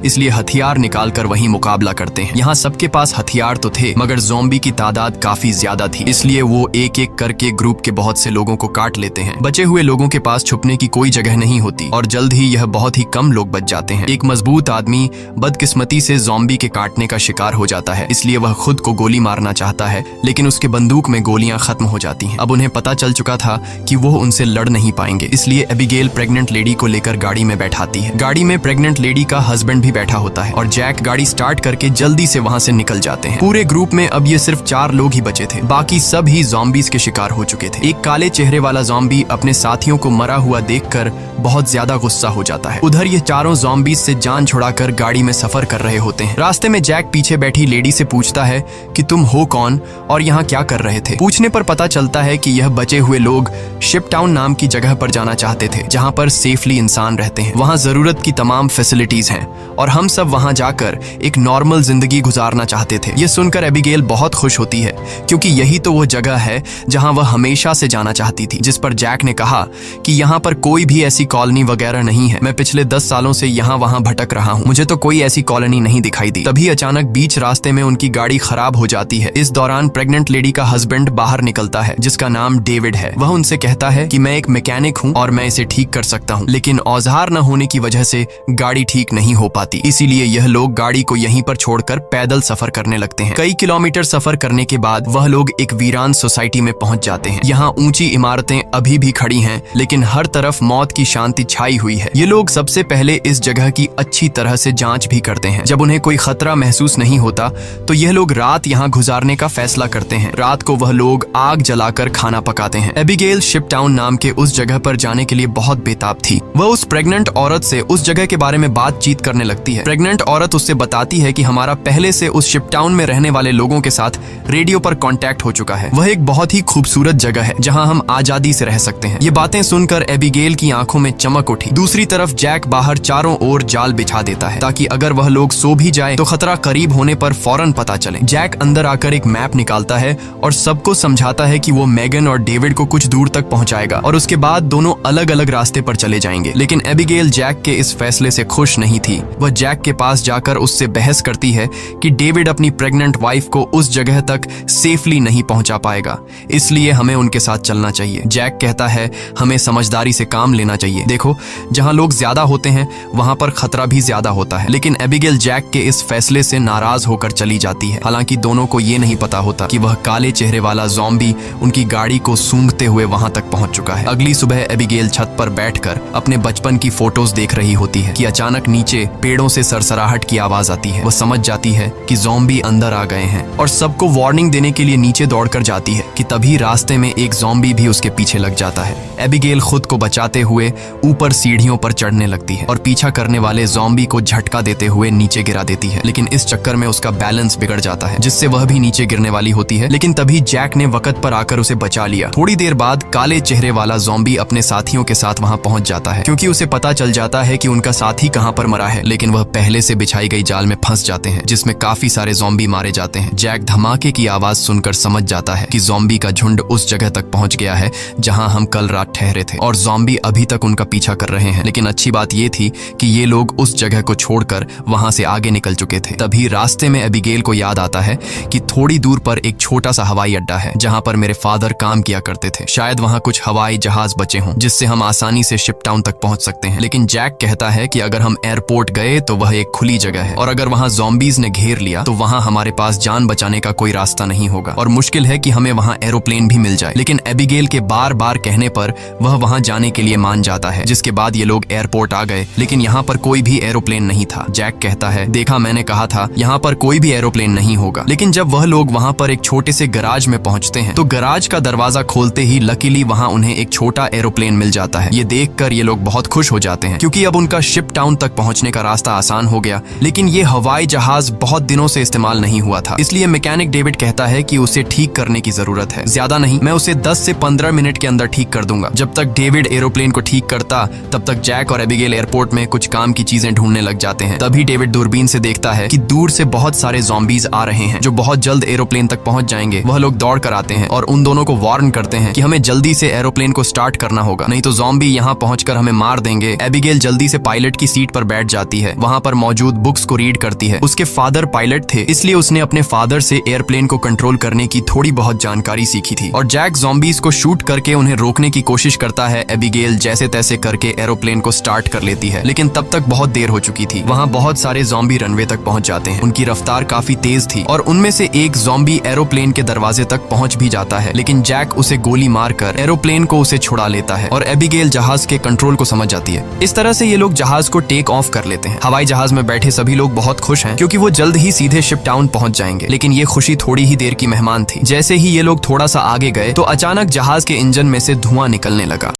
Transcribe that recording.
इसलिए हथियार निकालकर वहीं मुकाबला करते हैं। यहाँ सबके पास हथियार तो थे, मगर ज़ॉम्बी की तादाद काफी ज्यादा थी, इसलिए वो एक एक करके ग्रुप के बहुत से लोगों को काट लेते हैं। बचे हुए लोगों के पास छुपने की कोई जगह नहीं होती और जल्द ही यह बहुत ही कम लोग बच जाते हैं। एक मजबूत आदमी बदकिस्मती से ज़ॉम्बी के काटने का शिकार हो जाता है, इसलिए वह खुद को गोली मारना चाहता है, लेकिन उसके बंदूक में गोलियां खत्म हो जाती हैं। अब उन्हें पता चल चुका था कि वो उनसे लड़ नहीं पाएंगे, इसलिए एबिगेल प्रेग्नेंट लेडी को लेकर गाड़ी में बैठाती है। गाड़ी में प्रेग्नेंट लेडी का हस्बैंड भी बैठा होता है और जैक गाड़ी स्टार्ट करके जल्दी से वहां से निकल जाते हैं। पूरे ग्रुप में अब ये सिर्फ 4 लोग ही बचे थे, बाकी सब ही ज़ॉम्बीज के शिकार हो चुके थे। एक काले चेहरे वाला ज़ॉम्बी अपने साथियों को मरा हुआ देखकर बहुत ज्यादा गुस्सा हो जाता है। उधर ये चारों ज़ॉम्बीज से जान छुड़ाकर गाड़ी में सफर कर रहे होते हैं। रास्ते में जैक पीछे बैठी लेडी से पूछता है कि तुम हो कौन और यहाँ क्या कर रहे थे। पूछने पर पता चलता है कि यह बचे हुए लोग शिपटाउन नाम की जगह पर जाना चाहते थे, जहाँ पर सेफली इंसान रहते हैं। वहाँ जरूरत की तमाम फैसिलिटीज हैं और हम सब वहाँ जाकर एक नॉर्मल जिंदगी गुजारना चाहते थे। ये सुनकर एबिगेल बहुत खुश होती है, क्योंकि यही तो वो जगह है जहाँ वह हमेशा से जाना चाहती थी। जिस पर जैक ने कहा कि यहाँ पर कोई भी ऐसी कॉलोनी वगैरह नहीं है, मैं पिछले 10 सालों से यहाँ वहाँ भटक रहा हूँ, मुझे तो कोई ऐसी कॉलोनी नहीं दिखाई दी। तभी अचानक बीच रास्ते में उनकी गाड़ी खराब हो जाती है। इस दौरान प्रेग्नेंट लेडी का हस्बैंड बाहर निकलता है, जिसका नाम डेविड है। वह उनसे कहता है कि मैं एक मैकेनिक हूँ और मैं इसे ठीक कर सकता हूँ, लेकिन औजार न होने की वजह से गाड़ी ठीक नहीं हो पाती। इसीलिए यह लोग गाड़ी को यहीं पर छोड़कर पैदल सफर करने लगते हैं। कई किलोमीटर सफर करने के बाद वह लोग एक वीरान सोसाइटी में पहुंच जाते हैं। यहाँ ऊंची इमारतें अभी भी खड़ी हैं, लेकिन हर तरफ मौत की शांति छाई हुई है। ये लोग सबसे पहले इस जगह की अच्छी तरह से जांच भी करते हैं। जब उन्हें कोई खतरा महसूस नहीं होता तो यह लोग रात यहाँ गुजारने का फैसला करते हैं। रात को वह लोग आग जलाकर खाना पकाते हैं। एबिगेल शिपटाउन नाम के उस जगह पर जाने के लिए बहुत बेताब थी। वह उस प्रेग्नेंट औरत से उस जगह के बारे में बातचीत करने लगती है। प्रेग्नेंट औरत उससे बताती है कि हमारा पहले से उस शिपटाउन में रहने वाले लोगों के साथ रेडियो पर कांटेक्ट हो चुका है। वह एक बहुत ही खूबसूरत जगह है जहां हम आजादी से रह सकते हैं। ये बातें सुनकर एबिगेल की आंखों में चमक उठी। दूसरी तरफ जैक बाहर चारों ओर जाल बिछा देता है, ताकि अगर वह लोग सो भी जाए तो खतरा करीब होने पर फौरन पता चले। जैक अंदर आकर एक मैप निकालता है और सबको समझाता है कि वो मेगन और डेविड को कुछ दूर तक पहुंचाएगा और उसके बाद दोनों अलग अलग रास्ते पर चले जाएंगे। लेकिन एबिगेल जैक के इस फैसले से खुश नहीं थी। वह जैक के पास जाकर उससे बहस करती है कि डेविड अपनी प्रेग्नेंट वाइफ को उस जगह तक सेफली नहीं पहुंचा पाएगा, इसलिए हमें उनके साथ चलना चाहिए। जैक कहता है हमें समझदारी से काम लेना चाहिए। देखो, जहां लोग ज्यादा होते हैं वहां पर खतरा भी ज्यादा होता है। लेकिन एबिगेल जैक के इस फैसले से नाराज होकर चली जाती है। हालांकि दोनों को ये नहीं पता होता कि वह काले चेहरे वाला ज़ॉम्बी उनकी गाड़ी को सूंघते हुए वहां तक पहुंच चुका है। अगली सुबह एबिगेल छत पर बैठकर अपने बचपन की फोटोज देख रही होती है कि अचानक नीचे पेड़ों से सरसराहट की आवाज आती है। वह समझ जाती है कि ज़ॉम्बी अंदर आ गए हैं और सबको वार्निंग देने के लिए नीचे दौड़कर जाती है कि तभी रास्ते में एक ज़ॉम्बी भी उसके पीछे लग जाता है। एबिगेल खुद को बचाते हुए ऊपर सीढ़ियों पर चढ़ने लगती है और पीछा करने वाले ज़ॉम्बी को झटका देते हुए नीचे गिरा देती है। लेकिन इस चक्कर में उसका बैलेंस बिगड़ जाता है, जिससे वह भी नीचे गिरने वाली होती है। लेकिन तभी जैक ने वक्त पर आकर उसे बचा लिया। थोड़ी देर बाद काले चेहरे वाला ज़ॉम्बी अपने साथियों के साथ वहां पहुंच जाता है, क्योंकि उसे पता चल जाता है कि उनका साथी कहां पर मरा है। लेकिन वह पहले से बिछाई गई जाल में फंस जाते हैं, जिसमें काफी सारे ज़ॉम्बी मारे जाते हैं। जैक धमाके की आवाज सुनकर समझ जाता है कि ज़ॉम्बी का झुंड उस जगह तक पहुंच गया है जहां हम कल रात ठहरे थे और ज़ॉम्बी अभी तक उनका पीछा कर रहे हैं। लेकिन अच्छी बात यह थी कि ये लोग उस जगह को छोड़कर वहां से आगे निकल चुके थे। तभी रास्ते में एबिगेल को याद आता है कि थोड़ी दूर पर एक छोटा सा हवाई अड्डा है जहां पर मेरे फादर काम किया करते थे। शायद वहां कुछ हवाई जहाज बचे हों जिससे हम आसानी से शिपटाउन तक पहुंच सकते हैं। लेकिन जैक कहता है कि अगर हम एयरपोर्ट गए तो वह एक खुली जगह है और अगर वहां ज़ॉम्बीज ने घेर लिया तो वहां हमारे पास जान बचाने का कोई रास्ता नहीं होगा और मुश्किल है कि हमें वहां एरोप्लेन भी मिल जाए। लेकिन एबिगेल के बार बार कहने पर वह वहां जाने के लिए मान जाता है, जिसके बाद ये लोग एयरपोर्ट आ गए। लेकिन यहाँ पर कोई भी एरोप्लेन नहीं था। जैक कहता है देखा, मैंने कहा था यहाँ पर कोई भी एरोप्लेन नहीं होगा। लेकिन जब वह लोग वहां पर एक छोटे से गराज में पहुंचते हैं तो गराज का दरवाजा खोलते ही लकीली वहां उन्हें एक छोटा एरोप्लेन मिल जाता है। ये देखकर ये लोग बहुत खुश हो जाते हैं, क्योंकि अब उनका शिपटाउन तक पहुंचने का रास्ता आसान हो गया। लेकिन ये हवाई जहाज बहुत दिनों से इस्तेमाल नहीं हुआ था, इसलिए मैकेनिक डेविड कहता है कि उसे ठीक करने की जरूरत है। ज्यादा नहीं, मैं उसे 10 से 15 मिनट के अंदर ठीक कर दूंगा। जब तक डेविड एरोप्लेन को ठीक करता तब तक जैक और एबिगेल एयरपोर्ट में कुछ काम की चीजें ढूंढने लग जाते हैं। तभी डेविड दूरबीन से देखता है कि दूर से बहुत सारे ज़ॉम्बीज आ रहे हैं जो बहुत जल्द एरोप्लेन तक पहुंच जाएंगे। वह लोग दौड़ कर आते हैं और उन दोनों को वार्न करते हैं कि हमें जल्दी से एरोप्लेन को स्टार्ट करना होगा, नहीं तो ज़ॉम्बी यहाँ पहुंचकर हमें मार देंगे। एबिगेल जल्दी से पायलट की सीट पर बैठ जाती है है, वहाँ पर मौजूद बुक्स को रीड करती है। उसके फादर पायलट थे, इसलिए उसने अपने फादर से एयरप्लेन को कंट्रोल करने की थोड़ी बहुत जानकारी सीखी थी। और जैक ज़ॉम्बीज को शूट करके उन्हें रोकने की कोशिश करता है। एबिगेल जैसे तैसे करके एरोप्लेन को स्टार्ट कर लेती है, लेकिन तब तक बहुत देर हो चुकी थी। वहाँ बहुत सारे ज़ॉम्बी रनवे तक पहुंच जाते हैं। उनकी रफ्तार काफी तेज थी और उनमें से एक ज़ॉम्बी एरोप्लेन के दरवाजे तक पहुंच भी जाता है, लेकिन जैक उसे गोली मारकर एरोप्लेन को उसे छुड़ा लेता है और एबिगेल जहाज के कंट्रोल को समझ जाती है। इस तरह से ये लोग जहाज को टेक ऑफ कर लेते हैं। हवाई जहाज में बैठे सभी लोग बहुत खुश हैं क्योंकि वो जल्द ही सीधे शिप टाउन पहुंच जाएंगे, लेकिन ये खुशी थोड़ी ही देर की मेहमान थी। जैसे ही ये लोग थोड़ा सा आगे गए तो अचानक जहाज के इंजन में से धुआं निकलने लगा।